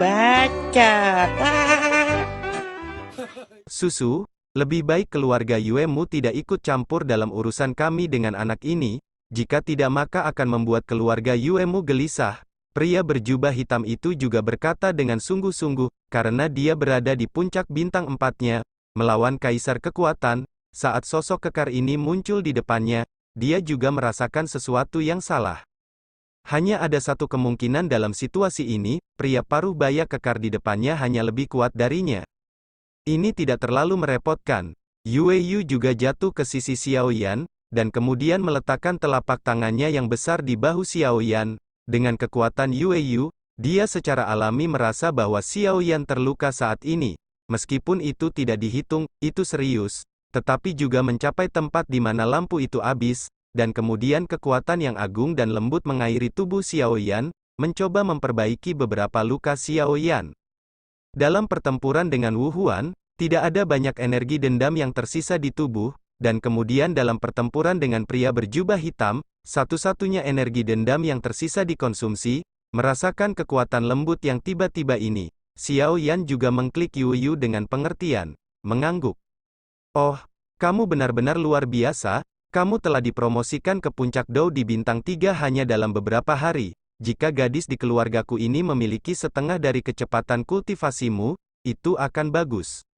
baca. Susu, lebih baik keluarga Yuemu tidak ikut campur dalam urusan kami dengan anak ini, jika tidak maka akan membuat keluarga Yuemu gelisah. Pria berjubah hitam itu juga berkata dengan sungguh-sungguh, karena dia berada di puncak bintang empatnya, melawan kaisar kekuatan. Saat sosok kekar ini muncul di depannya, dia juga merasakan sesuatu yang salah. Hanya ada satu kemungkinan dalam situasi ini, pria paruh baya kekar di depannya hanya lebih kuat darinya. Ini tidak terlalu merepotkan. Yue Yu juga jatuh ke sisi Xiao Yan, dan kemudian meletakkan telapak tangannya yang besar di bahu Xiao Yan. Dengan kekuatan Yue Yu, dia secara alami merasa bahwa Xiao Yan terluka saat ini. Meskipun itu tidak dihitung, itu serius. Tetapi juga mencapai tempat di mana lampu itu habis, dan kemudian kekuatan yang agung dan lembut mengairi tubuh Xiao Yan, mencoba memperbaiki beberapa luka Xiao Yan. Dalam pertempuran dengan Wu Huan, tidak ada banyak energi dendam yang tersisa di tubuh, dan kemudian dalam pertempuran dengan pria berjubah hitam, satu-satunya energi dendam yang tersisa dikonsumsi. Merasakan kekuatan lembut yang tiba-tiba ini, Xiao Yan juga mengklik Yue Yu dengan pengertian, mengangguk. Oh, kamu benar-benar luar biasa, kamu telah dipromosikan ke puncak Dou di bintang 3 hanya dalam beberapa hari. Jika gadis di keluargaku ini memiliki setengah dari kecepatan kultivasimu, itu akan bagus.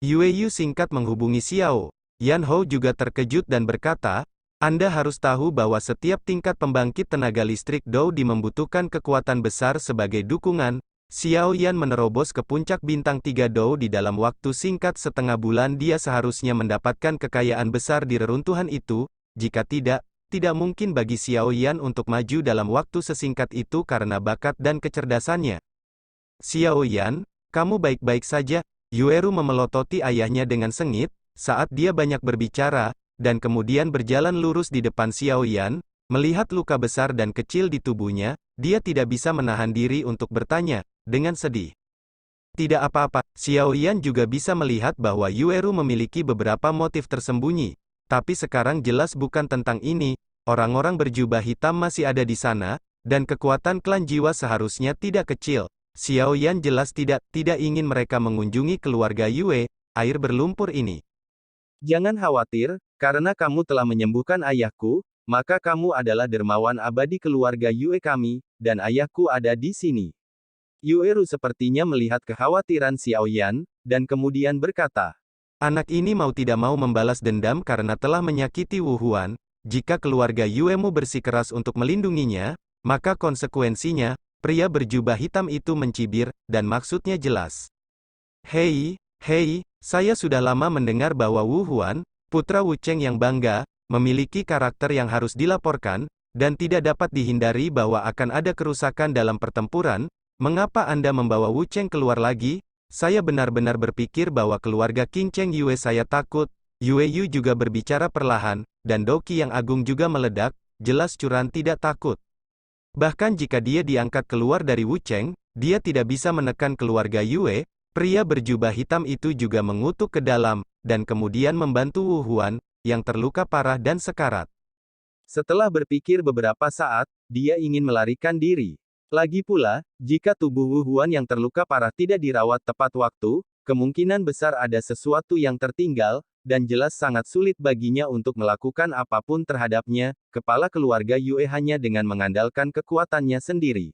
Yue Yu singkat menghubungi Xiao Yan Hou juga terkejut dan berkata, Anda harus tahu bahwa setiap tingkat pembangkit tenaga listrik Dou membutuhkan kekuatan besar sebagai dukungan. Xiao Yan menerobos ke puncak bintang 3 Dou di dalam waktu singkat setengah bulan. Dia seharusnya mendapatkan kekayaan besar di reruntuhan itu, jika tidak mungkin bagi Xiao Yan untuk maju dalam waktu sesingkat itu karena bakat dan kecerdasannya. Xiao Yan, kamu baik-baik saja? Yueru memelototi ayahnya dengan sengit, saat dia banyak berbicara, dan kemudian berjalan lurus di depan Xiao Yan, melihat luka besar dan kecil di tubuhnya, dia tidak bisa menahan diri untuk bertanya, dengan sedih. Tidak apa-apa, Xiao Yan juga bisa melihat bahwa Yueru memiliki beberapa motif tersembunyi. Tapi sekarang jelas bukan tentang ini, orang-orang berjubah hitam masih ada di sana, dan kekuatan klan jiwa seharusnya tidak kecil. Xiao Yan jelas tidak ingin mereka mengunjungi keluarga Yue, air berlumpur ini. Jangan khawatir, karena kamu telah menyembuhkan ayahku, maka kamu adalah dermawan abadi keluarga Yue kami, dan ayahku ada di sini. Yueru sepertinya melihat kekhawatiran Xiao Yan, dan kemudian berkata, anak ini mau tidak mau membalas dendam karena telah menyakiti Wu Huan. Jika keluarga Yuemu bersikeras untuk melindunginya, maka konsekuensinya, pria berjubah hitam itu mencibir, dan maksudnya jelas. Hei, saya sudah lama mendengar bahwa Wu Huan, putra Wu Cheng yang bangga, memiliki karakter yang harus dilaporkan, dan tidak dapat dihindari bahwa akan ada kerusakan dalam pertempuran. Mengapa Anda membawa Wu Cheng keluar lagi? Saya benar-benar berpikir bahwa keluarga King Cheng Yue saya takut. Yue Yu juga berbicara perlahan, dan Doqi yang agung juga meledak, jelas Curan tidak takut. Bahkan jika dia diangkat keluar dari Wu Cheng, dia tidak bisa menekan keluarga Yue. Pria berjubah hitam itu juga mengutuk ke dalam, dan kemudian membantu Wu Huan, yang terluka parah dan sekarat. Setelah berpikir beberapa saat, dia ingin melarikan diri. Lagi pula, jika tubuh Wu Huan yang terluka parah tidak dirawat tepat waktu, kemungkinan besar ada sesuatu yang tertinggal, dan jelas sangat sulit baginya untuk melakukan apapun terhadapnya. Kepala keluarga Yue hanya dengan mengandalkan kekuatannya sendiri.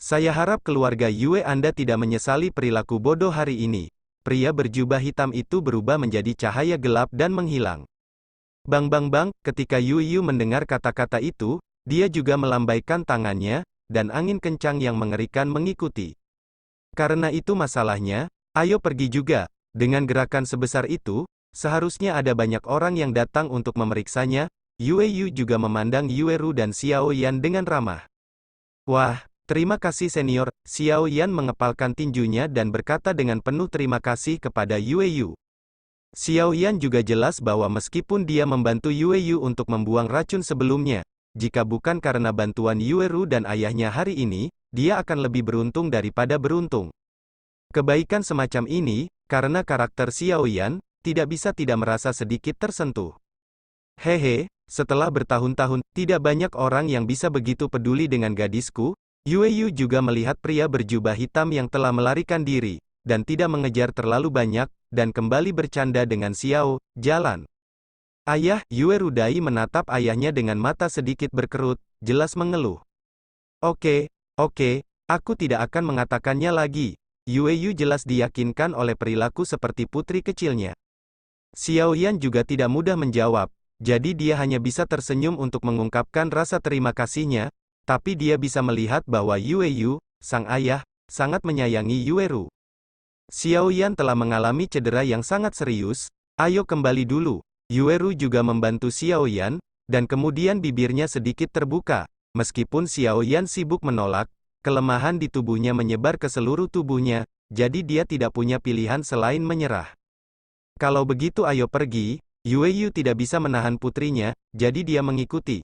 Saya harap keluarga Yue Anda tidak menyesali perilaku bodoh hari ini. Pria berjubah hitam itu berubah menjadi cahaya gelap dan menghilang. Bang, ketika Yue Yu mendengar kata-kata itu, dia juga melambaikan tangannya, dan angin kencang yang mengerikan mengikuti. Karena itu masalahnya, ayo pergi juga. Dengan gerakan sebesar itu, seharusnya ada banyak orang yang datang untuk memeriksanya. Yue Yu juga memandang Yueru dan Xiao Yan dengan ramah. Wah, terima kasih senior. Xiao Yan mengepalkan tinjunya dan berkata dengan penuh terima kasih kepada Yue Yu. Xiao Yan juga jelas bahwa meskipun dia membantu Yue Yu untuk membuang racun sebelumnya, jika bukan karena bantuan Yueru dan ayahnya hari ini, dia akan lebih beruntung daripada beruntung. Kebaikan semacam ini, karena karakter Xiao Yan, tidak bisa tidak merasa sedikit tersentuh. Hehe, setelah bertahun-tahun, tidak banyak orang yang bisa begitu peduli dengan gadisku. Yue Yu juga melihat pria berjubah hitam yang telah melarikan diri, dan tidak mengejar terlalu banyak, dan kembali bercanda dengan Xiao, jalan. Ayah, Yue Rudai menatap ayahnya dengan mata sedikit berkerut, jelas mengeluh. Oke, aku tidak akan mengatakannya lagi. Yue Yu jelas diyakinkan oleh perilaku seperti putri kecilnya. Xiao Yan juga tidak mudah menjawab, jadi dia hanya bisa tersenyum untuk mengungkapkan rasa terima kasihnya, tapi dia bisa melihat bahwa Yue Yu, sang ayah, sangat menyayangi Yue Ru. Xiao Yan telah mengalami cedera yang sangat serius, ayo kembali dulu. Yue Ru juga membantu Xiao Yan, dan kemudian bibirnya sedikit terbuka. Meskipun Xiao Yan sibuk menolak, kelemahan di tubuhnya menyebar ke seluruh tubuhnya, jadi dia tidak punya pilihan selain menyerah. Kalau begitu ayo pergi. Yue Yu tidak bisa menahan putrinya, jadi dia mengikuti.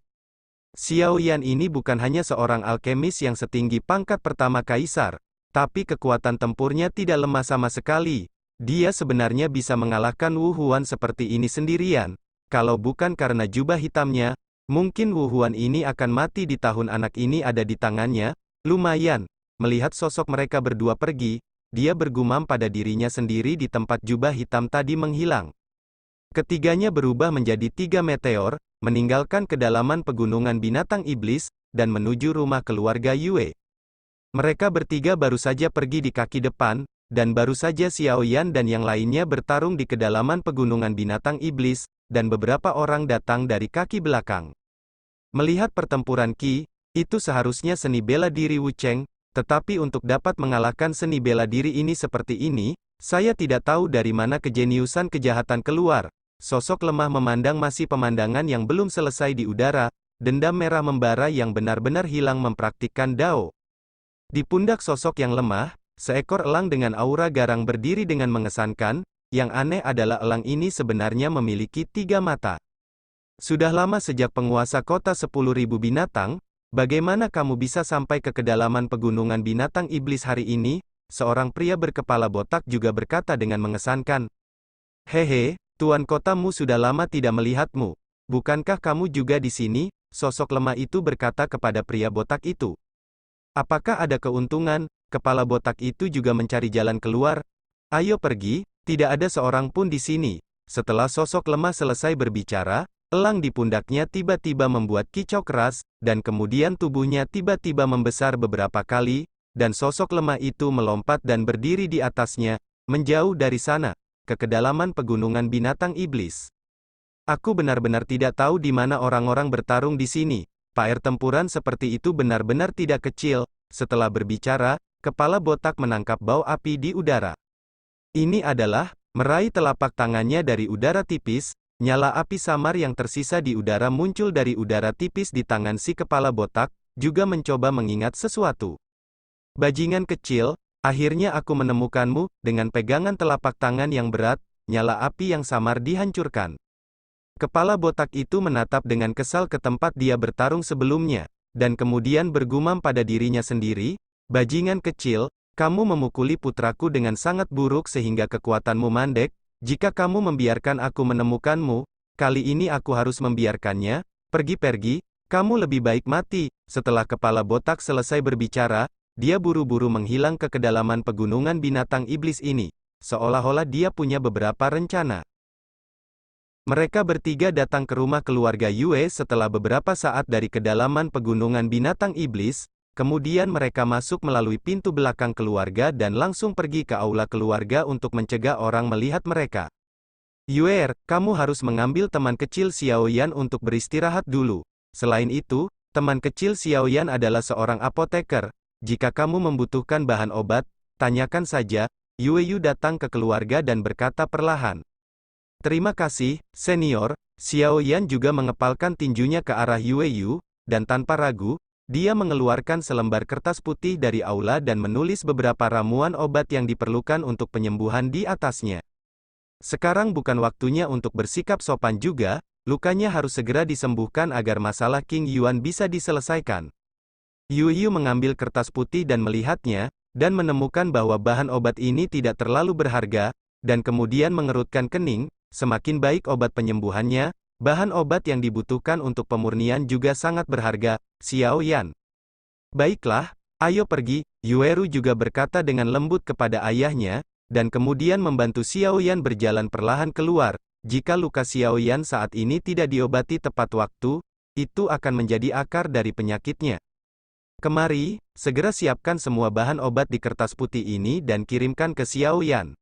Xiao Yan ini bukan hanya seorang alkemis yang setinggi pangkat pertama kaisar, tapi kekuatan tempurnya tidak lemah sama sekali. Dia sebenarnya bisa mengalahkan Wu Huan seperti ini sendirian. Kalau bukan karena jubah hitamnya, mungkin Wu Huan ini akan mati di tahun anak ini ada di tangannya. Lumayan. Melihat sosok mereka berdua pergi, dia bergumam pada dirinya sendiri di tempat jubah hitam tadi menghilang. Ketiganya berubah menjadi 3 meteor, meninggalkan kedalaman pegunungan binatang iblis, dan menuju rumah keluarga Yue. Mereka bertiga baru saja pergi di kaki depan, dan baru saja Xiao Yan dan yang lainnya bertarung di kedalaman pegunungan binatang iblis, dan beberapa orang datang dari kaki belakang. Melihat pertempuran Qi, itu seharusnya seni bela diri Wu Cheng, tetapi untuk dapat mengalahkan seni bela diri ini seperti ini, saya tidak tahu dari mana kejeniusan kejahatan keluar. Sosok lemah memandang masih pemandangan yang belum selesai di udara, dendam merah membara yang benar-benar hilang mempraktikkan Dao. Di pundak sosok yang lemah, seekor elang dengan aura garang berdiri dengan mengesankan, yang aneh adalah elang ini sebenarnya memiliki 3 mata. Sudah lama sejak penguasa kota 10.000 binatang, bagaimana kamu bisa sampai ke kedalaman pegunungan binatang iblis hari ini? Seorang pria berkepala botak juga berkata dengan mengesankan. Hehe. Tuan kotamu sudah lama tidak melihatmu. Bukankah kamu juga di sini? Sosok lemah itu berkata kepada pria botak itu. Apakah ada keuntungan? Kepala botak itu juga mencari jalan keluar. Ayo pergi, tidak ada seorang pun di sini. Setelah sosok lemah selesai berbicara, elang di pundaknya tiba-tiba membuat kicau keras, dan kemudian tubuhnya tiba-tiba membesar beberapa kali, dan sosok lemah itu melompat dan berdiri di atasnya, menjauh dari sana, ke kedalaman pegunungan binatang iblis. Aku benar-benar tidak tahu di mana orang-orang bertarung di sini. Air tempuran seperti itu benar-benar tidak kecil. Setelah berbicara, kepala botak menangkap bau api di udara. Ini adalah, meraih telapak tangannya dari udara tipis, nyala api samar yang tersisa di udara muncul dari udara tipis di tangan si kepala botak, juga mencoba mengingat sesuatu. Bajingan kecil, akhirnya aku menemukanmu. Dengan pegangan telapak tangan yang berat, nyala api yang samar dihancurkan. Kepala botak itu menatap dengan kesal ke tempat dia bertarung sebelumnya, dan kemudian bergumam pada dirinya sendiri, bajingan kecil, kamu memukuli putraku dengan sangat buruk sehingga kekuatanmu mandek. Jika kamu membiarkan aku menemukanmu, kali ini aku harus membiarkannya. Pergi, kamu lebih baik mati. Setelah kepala botak selesai berbicara, dia buru-buru menghilang ke kedalaman pegunungan binatang iblis ini, seolah-olah dia punya beberapa rencana. Mereka bertiga datang ke rumah keluarga Yue setelah beberapa saat dari kedalaman pegunungan binatang iblis, kemudian mereka masuk melalui pintu belakang keluarga dan langsung pergi ke aula keluarga untuk mencegah orang melihat mereka. Yue, kamu harus mengambil teman kecil Xiao Yan untuk beristirahat dulu. Selain itu, teman kecil Xiao Yan adalah seorang apoteker. Jika kamu membutuhkan bahan obat, tanyakan saja. Yue Yu datang ke keluarga dan berkata perlahan. Terima kasih, senior. Xiao Yan juga mengepalkan tinjunya ke arah Yue Yu, dan tanpa ragu, dia mengeluarkan selembar kertas putih dari aula dan menulis beberapa ramuan obat yang diperlukan untuk penyembuhan di atasnya. Sekarang bukan waktunya untuk bersikap sopan juga, lukanya harus segera disembuhkan agar masalah King Yuan bisa diselesaikan. Yue Yu mengambil kertas putih dan melihatnya, dan menemukan bahwa bahan obat ini tidak terlalu berharga, dan kemudian mengerutkan kening. Semakin baik obat penyembuhannya, bahan obat yang dibutuhkan untuk pemurnian juga sangat berharga. Xiao Yan. Baiklah, Ayo pergi, Yueru juga berkata dengan lembut kepada ayahnya, dan kemudian membantu Xiaoyan berjalan perlahan keluar. Jika luka Xiaoyan saat ini tidak diobati tepat waktu, itu akan menjadi akar dari penyakitnya. Kemari, segera siapkan semua bahan obat di kertas putih ini dan kirimkan ke Xiaoyan.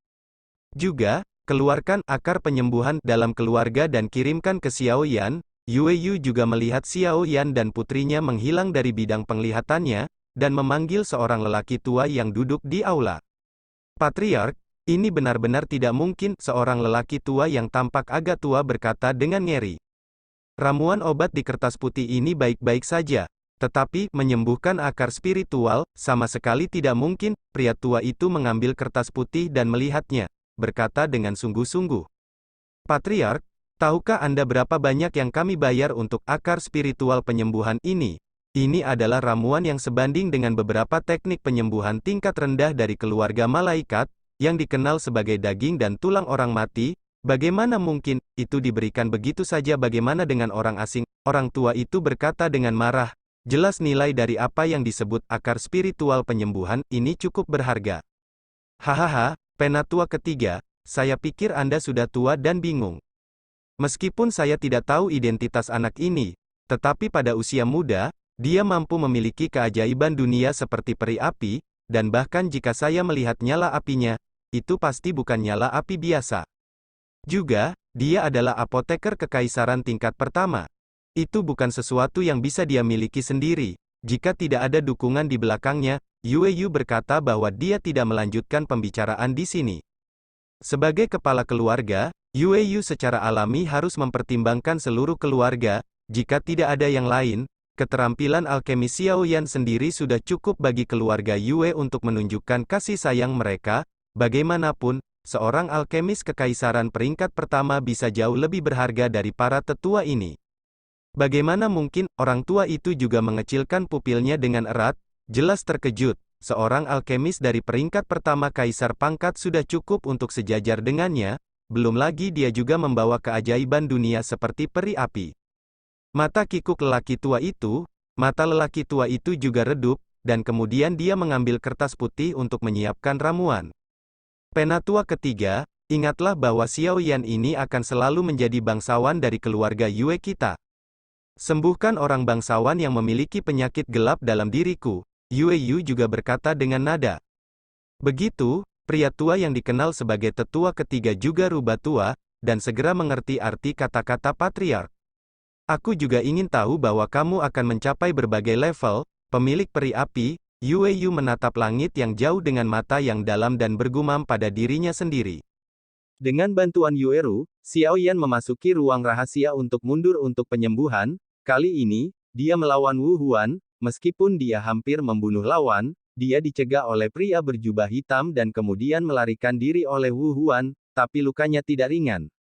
Juga, keluarkan akar penyembuhan dalam keluarga dan kirimkan ke Xiaoyan. Yueyu juga melihat Xiaoyan dan putrinya menghilang dari bidang penglihatannya, dan memanggil seorang lelaki tua yang duduk di aula. Patriark, ini benar-benar tidak mungkin, seorang lelaki tua yang tampak agak tua berkata dengan ngeri. Ramuan obat di kertas putih ini baik-baik saja, tetapi menyembuhkan akar spiritual, sama sekali tidak mungkin. Pria tua itu mengambil kertas putih dan melihatnya, berkata dengan sungguh-sungguh. Patriark, tahukah Anda berapa banyak yang kami bayar untuk akar spiritual penyembuhan ini? Ini adalah ramuan yang sebanding dengan beberapa teknik penyembuhan tingkat rendah dari keluarga malaikat, yang dikenal sebagai daging dan tulang orang mati. Bagaimana mungkin itu diberikan begitu saja? Bagaimana dengan orang asing? Orang tua itu berkata dengan marah. Jelas nilai dari apa yang disebut akar spiritual penyembuhan ini cukup berharga. Hahaha, penatua ketiga, saya pikir Anda sudah tua dan bingung. Meskipun saya tidak tahu identitas anak ini, tetapi pada usia muda, dia mampu memiliki keajaiban dunia seperti peri api, dan bahkan jika saya melihat nyala apinya, itu pasti bukan nyala api biasa. Juga, dia adalah apoteker kekaisaran tingkat pertama. Itu bukan sesuatu yang bisa dia miliki sendiri. Jika tidak ada dukungan di belakangnya, Yueyu berkata bahwa dia tidak melanjutkan pembicaraan di sini. Sebagai kepala keluarga, Yueyu secara alami harus mempertimbangkan seluruh keluarga. Jika tidak ada yang lain, keterampilan alkemi Xiaoyan sendiri sudah cukup bagi keluarga Yue untuk menunjukkan kasih sayang mereka. Bagaimanapun, seorang alkemis kekaisaran peringkat pertama bisa jauh lebih berharga dari para tetua ini. Bagaimana mungkin? Orang tua itu juga mengecilkan pupilnya dengan erat, jelas terkejut. Seorang alkemis dari peringkat pertama kaisar pangkat sudah cukup untuk sejajar dengannya, belum lagi dia juga membawa keajaiban dunia seperti peri api. Mata kikuk lelaki tua itu juga redup, dan kemudian dia mengambil kertas putih untuk menyiapkan ramuan. Penatua ketiga, ingatlah bahwa Xiaoyan ini akan selalu menjadi bangsawan dari keluarga Yue kita. Sembuhkan orang bangsawan yang memiliki penyakit gelap dalam diriku, Yueyu juga berkata dengan nada. Begitu, pria tua yang dikenal sebagai tetua ketiga juga rubah tua, dan segera mengerti arti kata-kata patriark. Aku juga ingin tahu bahwa kamu akan mencapai berbagai level. Pemilik peri api, Yueyu menatap langit yang jauh dengan mata yang dalam dan bergumam pada dirinya sendiri. Dengan bantuan Yueru, Xiaoyan memasuki ruang rahasia untuk mundur untuk penyembuhan. Kali ini, dia melawan Wu Huan. Meskipun dia hampir membunuh lawan, dia dicegah oleh pria berjubah hitam dan kemudian melarikan diri oleh Wu Huan, tapi lukanya tidak ringan.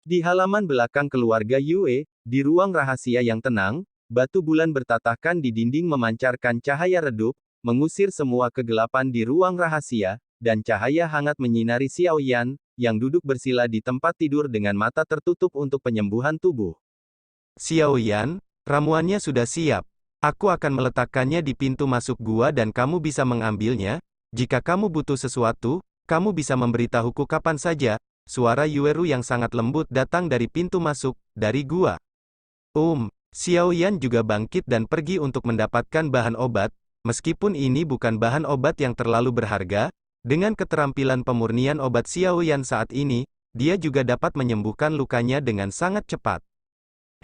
Di halaman belakang keluarga Yue, di ruang rahasia yang tenang, batu bulan bertatahkan di dinding memancarkan cahaya redup, mengusir semua kegelapan di ruang rahasia, dan cahaya hangat menyinari Xiaoyan, yang duduk bersila di tempat tidur dengan mata tertutup untuk penyembuhan tubuh. Xiaoyan, ramuannya sudah siap. Aku akan meletakkannya di pintu masuk gua dan kamu bisa mengambilnya. Jika kamu butuh sesuatu, kamu bisa memberitahuku kapan saja. Suara Yueru yang sangat lembut datang dari pintu masuk, dari gua. Xiaoyan juga bangkit dan pergi untuk mendapatkan bahan obat. Meskipun ini bukan bahan obat yang terlalu berharga, dengan keterampilan pemurnian obat Xiaoyan saat ini, dia juga dapat menyembuhkan lukanya dengan sangat cepat.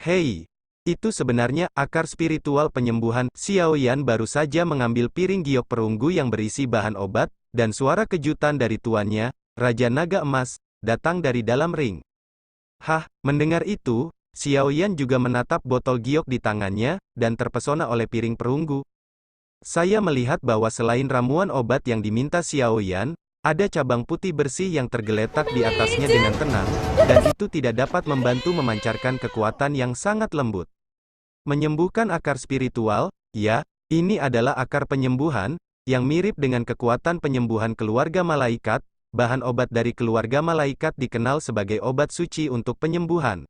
Hei! Itu sebenarnya akar spiritual penyembuhan. Xiaoyan baru saja mengambil piring giok perunggu yang berisi bahan obat, dan suara kejutan dari tuannya, Raja Naga Emas, datang dari dalam ring. Mendengar itu, Xiaoyan juga menatap botol giok di tangannya, dan terpesona oleh piring perunggu. Saya melihat bahwa selain ramuan obat yang diminta Xiaoyan, ada cabang putih bersih yang tergeletak di atasnya dengan tenang, dan itu tidak dapat membantu memancarkan kekuatan yang sangat lembut. Menyembuhkan akar spiritual, ya, ini adalah akar penyembuhan, yang mirip dengan kekuatan penyembuhan keluarga malaikat. Bahan obat dari keluarga malaikat dikenal sebagai obat suci untuk penyembuhan.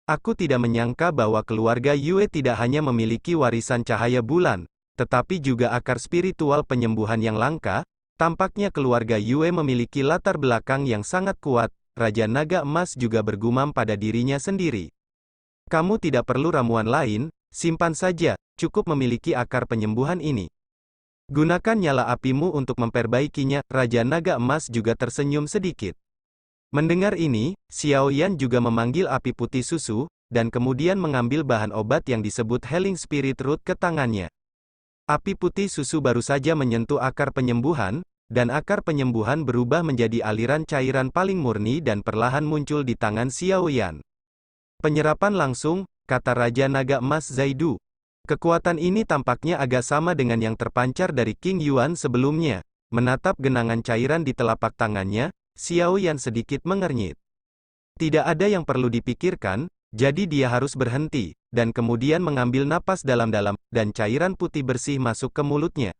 Aku tidak menyangka bahwa keluarga Yue tidak hanya memiliki warisan cahaya bulan, tetapi juga akar spiritual penyembuhan yang langka. Tampaknya keluarga Yue memiliki latar belakang yang sangat kuat. Raja Naga Emas juga bergumam pada dirinya sendiri. Kamu tidak perlu ramuan lain, simpan saja, cukup memiliki akar penyembuhan ini. Gunakan nyala apimu untuk memperbaikinya. Raja Naga Emas juga tersenyum sedikit. Mendengar ini, Xiao Yan juga memanggil api putih susu, dan kemudian mengambil bahan obat yang disebut Healing Spirit Root ke tangannya. Api putih susu baru saja menyentuh akar penyembuhan, dan akar penyembuhan berubah menjadi aliran cairan paling murni dan perlahan muncul di tangan Xiao Yan. Penyerapan langsung, kata Raja Naga Emas Zaidu. Kekuatan ini tampaknya agak sama dengan yang terpancar dari King Yuan sebelumnya. Menatap genangan cairan di telapak tangannya, Xiao Yan sedikit mengernyit. Tidak ada yang perlu dipikirkan, jadi dia harus berhenti, dan kemudian mengambil napas dalam-dalam, dan cairan putih bersih masuk ke mulutnya.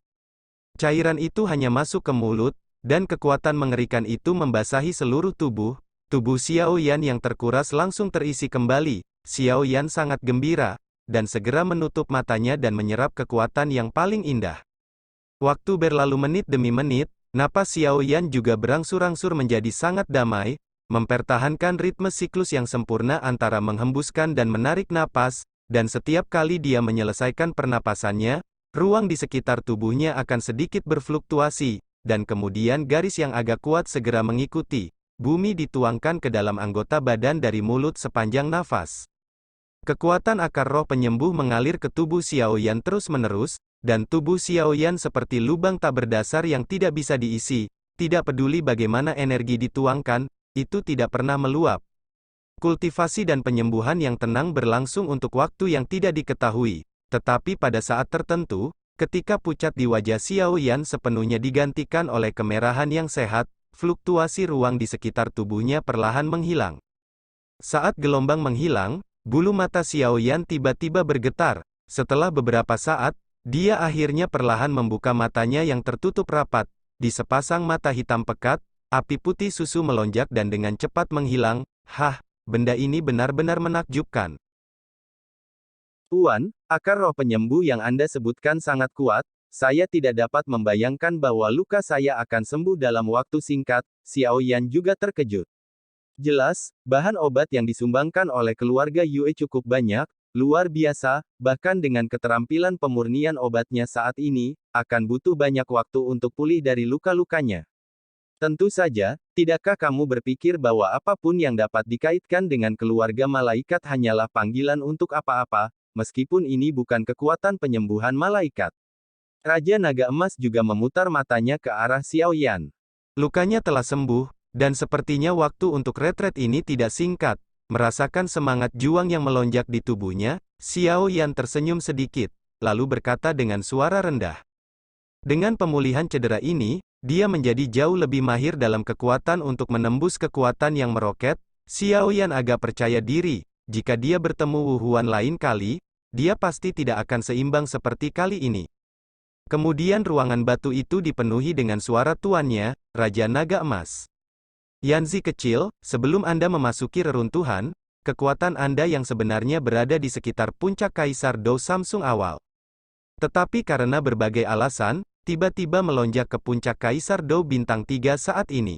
Cairan itu hanya masuk ke mulut, dan kekuatan mengerikan itu membasahi seluruh tubuh. Tubuh Xiao Yan yang terkuras langsung terisi kembali. Xiao Yan sangat gembira, dan segera menutup matanya dan menyerap kekuatan yang paling indah. Waktu berlalu menit demi menit, napas Xiao Yan juga berangsur-angsur menjadi sangat damai, mempertahankan ritme siklus yang sempurna antara menghembuskan dan menarik napas, dan setiap kali dia menyelesaikan pernapasannya, ruang di sekitar tubuhnya akan sedikit berfluktuasi, dan kemudian garis yang agak kuat segera mengikuti. Bumi dituangkan ke dalam anggota badan dari mulut sepanjang nafas. Kekuatan akar roh penyembuh mengalir ke tubuh Xiao Yan terus-menerus, dan tubuh Xiao Yan seperti lubang tak berdasar yang tidak bisa diisi. Tidak peduli bagaimana energi dituangkan, itu tidak pernah meluap. Kultivasi dan penyembuhan yang tenang berlangsung untuk waktu yang tidak diketahui. Tetapi pada saat tertentu, ketika pucat di wajah Xiao Yan sepenuhnya digantikan oleh kemerahan yang sehat, fluktuasi ruang di sekitar tubuhnya perlahan menghilang. Saat gelombang menghilang, bulu mata Xiao Yan tiba-tiba bergetar. Setelah beberapa saat, dia akhirnya perlahan membuka matanya yang tertutup rapat. Di sepasang mata hitam pekat, api putih susu melonjak dan dengan cepat menghilang. Hah, benda ini benar-benar menakjubkan. Tuan, akar roh penyembuh yang Anda sebutkan sangat kuat. Saya tidak dapat membayangkan bahwa luka saya akan sembuh dalam waktu singkat. Xiao Yan juga terkejut. Jelas, bahan obat yang disumbangkan oleh keluarga Yue cukup banyak, luar biasa, bahkan dengan keterampilan pemurnian obatnya saat ini, akan butuh banyak waktu untuk pulih dari luka-lukanya. Tentu saja, tidakkah kamu berpikir bahwa apapun yang dapat dikaitkan dengan keluarga malaikat hanyalah panggilan untuk apa-apa, meskipun ini bukan kekuatan penyembuhan malaikat? Raja Naga Emas juga memutar matanya ke arah Xiao Yan. Lukanya telah sembuh, dan sepertinya waktu untuk retret ini tidak singkat. Merasakan semangat juang yang melonjak di tubuhnya, Xiao Yan tersenyum sedikit, lalu berkata dengan suara rendah. Dengan pemulihan cedera ini, dia menjadi jauh lebih mahir dalam kekuatan untuk menembus kekuatan yang meroket. Xiao Yan agak percaya diri, jika dia bertemu Wu Huan lain kali, dia pasti tidak akan seimbang seperti kali ini. Kemudian ruangan batu itu dipenuhi dengan suara tuannya, Raja Naga Emas. Yanzi kecil, sebelum Anda memasuki reruntuhan, kekuatan Anda yang sebenarnya berada di sekitar puncak Kaisar Dou Samsung awal. Tetapi karena berbagai alasan, tiba-tiba melonjak ke puncak Kaisar Dou Bintang 3 saat ini.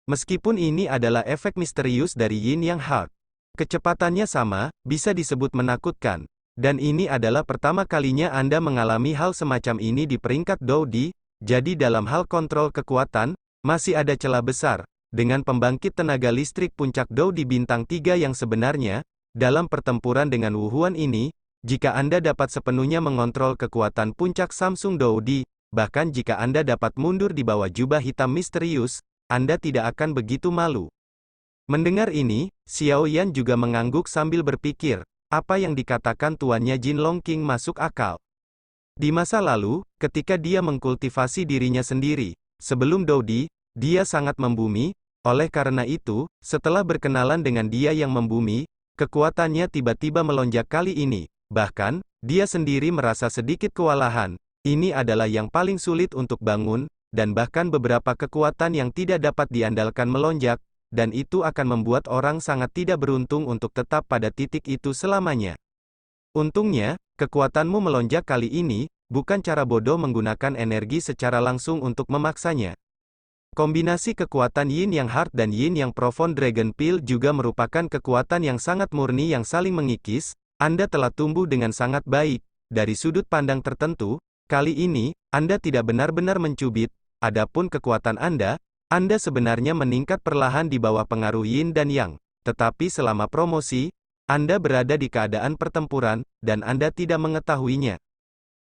Meskipun ini adalah efek misterius dari Yin Yang Heart. Kecepatannya sama, bisa disebut menakutkan. Dan ini adalah pertama kalinya Anda mengalami hal semacam ini di peringkat Dou Di, jadi dalam hal kontrol kekuatan, masih ada celah besar. Dengan pembangkit tenaga listrik puncak Dou di Bintang 3 yang sebenarnya, dalam pertempuran dengan Wu Huan ini, jika Anda dapat sepenuhnya mengontrol kekuatan puncak Samsung Dou Di, bahkan jika Anda dapat mundur di bawah jubah hitam misterius, Anda tidak akan begitu malu. Mendengar ini, Xiao Yan juga mengangguk sambil berpikir, apa yang dikatakan tuannya Jin Long King masuk akal. Di masa lalu, ketika dia mengkultivasi dirinya sendiri, sebelum Dou Di, dia sangat membumi, oleh karena itu, setelah berkenalan dengan dia yang membumi, kekuatannya tiba-tiba melonjak kali ini. Bahkan, dia sendiri merasa sedikit kewalahan. Ini adalah yang paling sulit untuk bangun, dan bahkan beberapa kekuatan yang tidak dapat diandalkan melonjak, dan itu akan membuat orang sangat tidak beruntung untuk tetap pada titik itu selamanya. Untungnya, kekuatanmu melonjak kali ini, bukan cara bodoh menggunakan energi secara langsung untuk memaksanya. Kombinasi kekuatan Yin Yang Hard dan Yin Yang Profound Dragon Peel juga merupakan kekuatan yang sangat murni yang saling mengikis. Anda telah tumbuh dengan sangat baik. Dari sudut pandang tertentu, kali ini, Anda tidak benar-benar mencubit. Adapun kekuatan Anda sebenarnya meningkat perlahan di bawah pengaruh Yin dan Yang. Tetapi selama promosi, Anda berada di keadaan pertempuran, dan Anda tidak mengetahuinya.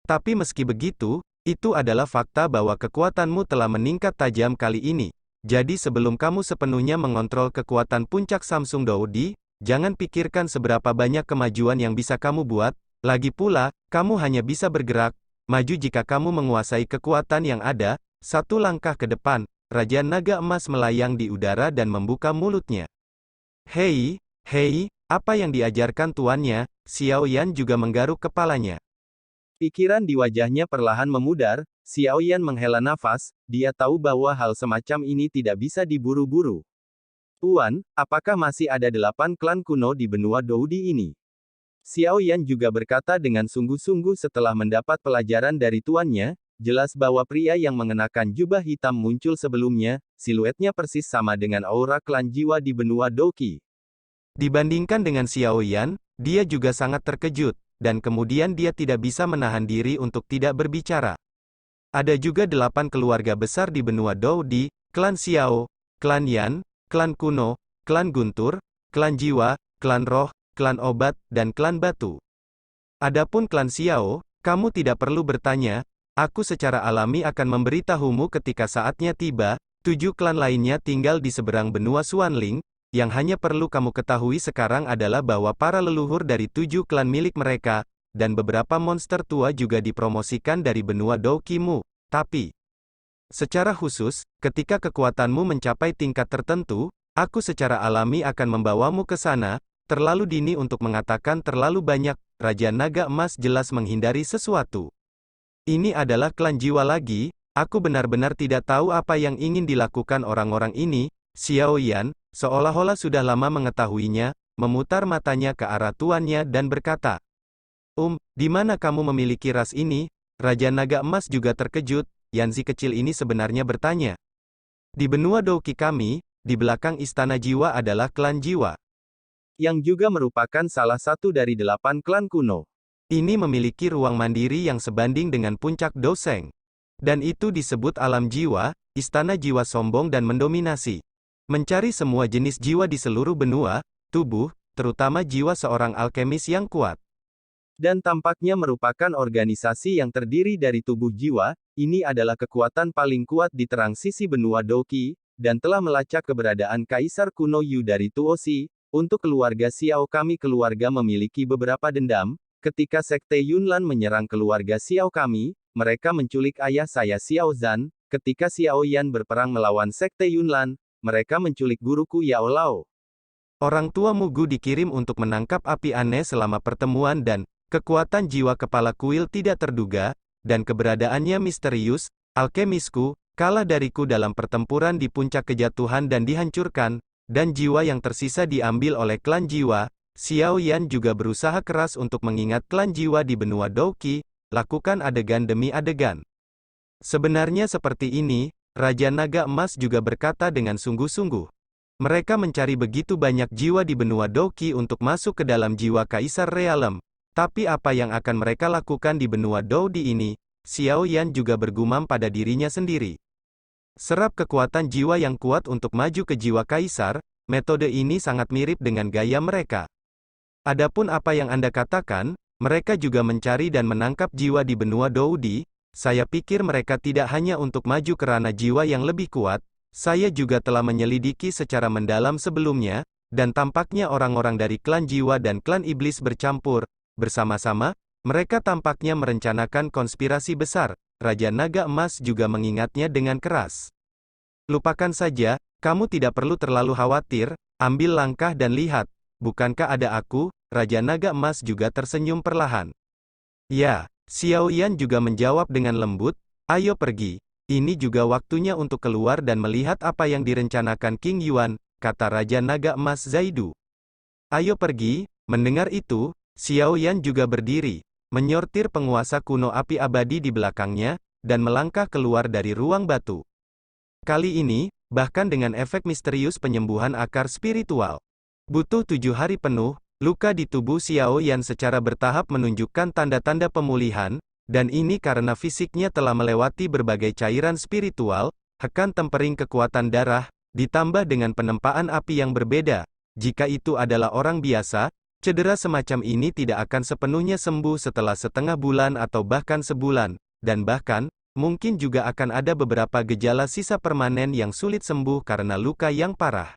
Tapi meski begitu, itu adalah fakta bahwa kekuatanmu telah meningkat tajam kali ini. Jadi sebelum kamu sepenuhnya mengontrol kekuatan puncak Samsung Doudi, jangan pikirkan seberapa banyak kemajuan yang bisa kamu buat. Lagi pula, kamu hanya bisa bergerak maju jika kamu menguasai kekuatan yang ada. Satu langkah ke depan, Raja Naga Emas melayang di udara dan membuka mulutnya. Hei, apa yang diajarkan tuannya? Xiao Yan juga menggaruk kepalanya. Pikiran di wajahnya perlahan memudar. Xiao Yan menghela nafas, dia tahu bahwa hal semacam ini tidak bisa diburu-buru. Tuan, apakah masih ada 8 klan kuno di benua Doudi ini? Xiao Yan juga berkata dengan sungguh-sungguh setelah mendapat pelajaran dari tuannya. Jelas bahwa pria yang mengenakan jubah hitam muncul sebelumnya, siluetnya persis sama dengan aura klan jiwa di benua Doqi. Dibandingkan dengan Xiao Yan, dia juga sangat terkejut, dan kemudian dia tidak bisa menahan diri untuk tidak berbicara. Ada juga 8 keluarga besar di benua Doudi, klan Xiao, klan Yan, klan kuno, klan guntur, klan jiwa, klan roh, klan obat, dan klan batu. Adapun klan Xiao, kamu tidak perlu bertanya. Aku secara alami akan memberitahumu ketika saatnya tiba. 7 klan lainnya tinggal di seberang benua Xuanling. Yang hanya perlu kamu ketahui sekarang adalah bahwa para leluhur dari 7 klan milik mereka, dan beberapa monster tua juga dipromosikan dari benua Doqimu. Tapi, secara khusus, ketika kekuatanmu mencapai tingkat tertentu, aku secara alami akan membawamu ke sana. Terlalu dini untuk mengatakan terlalu banyak. Raja Naga Emas jelas menghindari sesuatu. Ini adalah klan jiwa lagi, aku benar-benar tidak tahu apa yang ingin dilakukan orang-orang ini. Xiao Yan, seolah-olah sudah lama mengetahuinya, memutar matanya ke arah tuannya dan berkata, di mana kamu memiliki ras ini? Raja Naga Emas juga terkejut. Yanzi kecil ini sebenarnya bertanya. Di benua Doqi kami, di belakang istana jiwa adalah klan jiwa. Yang juga merupakan salah satu dari 8 klan kuno. Ini memiliki ruang mandiri yang sebanding dengan puncak Doseng. Dan itu disebut alam jiwa, istana jiwa sombong dan mendominasi. Mencari semua jenis jiwa di seluruh benua, tubuh, terutama jiwa seorang alkemis yang kuat. Dan tampaknya merupakan organisasi yang terdiri dari tubuh jiwa. Ini adalah kekuatan paling kuat di terang sisi benua Doqi, dan telah melacak keberadaan Kaisar kuno Yu dari Tuosi. Untuk keluarga Xiao kami keluarga memiliki beberapa dendam. Ketika Sekte Yunlan menyerang keluarga Xiao kami, mereka menculik ayah saya Xiao Zhan. Ketika Xiao Yan berperang melawan Sekte Yunlan, mereka menculik guruku Yao Lao. Orang tua Mugu dikirim untuk menangkap api aneh selama pertemuan dan kekuatan jiwa kepala kuil tidak terduga, dan keberadaannya misterius. Alkemisku kalah dariku dalam pertempuran di puncak kejatuhan dan dihancurkan, dan jiwa yang tersisa diambil oleh klan jiwa. Xiao Yan juga berusaha keras untuk mengingat klan jiwa di benua Doqi, lakukan adegan demi adegan. Sebenarnya seperti ini, Raja Naga Emas juga berkata dengan sungguh-sungguh. Mereka mencari begitu banyak jiwa di benua Doqi untuk masuk ke dalam jiwa Kaisar Realem. Tapi apa yang akan mereka lakukan di benua Doudi ini? Xiao Yan juga bergumam pada dirinya sendiri. Serap kekuatan jiwa yang kuat untuk maju ke jiwa Kaisar, metode ini sangat mirip dengan gaya mereka. Adapun apa yang Anda katakan, mereka juga mencari dan menangkap jiwa di benua Doudi. Saya pikir mereka tidak hanya untuk maju ke ranah jiwa yang lebih kuat. Saya juga telah menyelidiki secara mendalam sebelumnya, dan tampaknya orang-orang dari klan jiwa dan klan iblis bercampur. Bersama-sama, mereka tampaknya merencanakan konspirasi besar. Raja Naga Emas juga mengingatnya dengan keras. Lupakan saja, kamu tidak perlu terlalu khawatir, ambil langkah dan lihat. Bukankah ada aku? Raja Naga Emas juga tersenyum perlahan. Ya, Xiao Yan juga menjawab dengan lembut, ayo pergi. Ini juga waktunya untuk keluar dan melihat apa yang direncanakan King Yuan, kata Raja Naga Emas Zaidu. Ayo pergi. Mendengar itu, Xiao Yan juga berdiri, menyortir penguasa kuno api abadi di belakangnya, dan melangkah keluar dari ruang batu. Kali ini, bahkan dengan efek misterius penyembuhan akar spiritual. Butuh 7 hari penuh, luka di tubuh Xiao Yan secara bertahap menunjukkan tanda-tanda pemulihan, dan ini karena fisiknya telah melewati berbagai cairan spiritual, hekan tempering kekuatan darah, ditambah dengan penempaan api yang berbeda. Jika itu adalah orang biasa, cedera semacam ini tidak akan sepenuhnya sembuh setelah setengah bulan atau bahkan sebulan, dan bahkan, mungkin juga akan ada beberapa gejala sisa permanen yang sulit sembuh karena luka yang parah.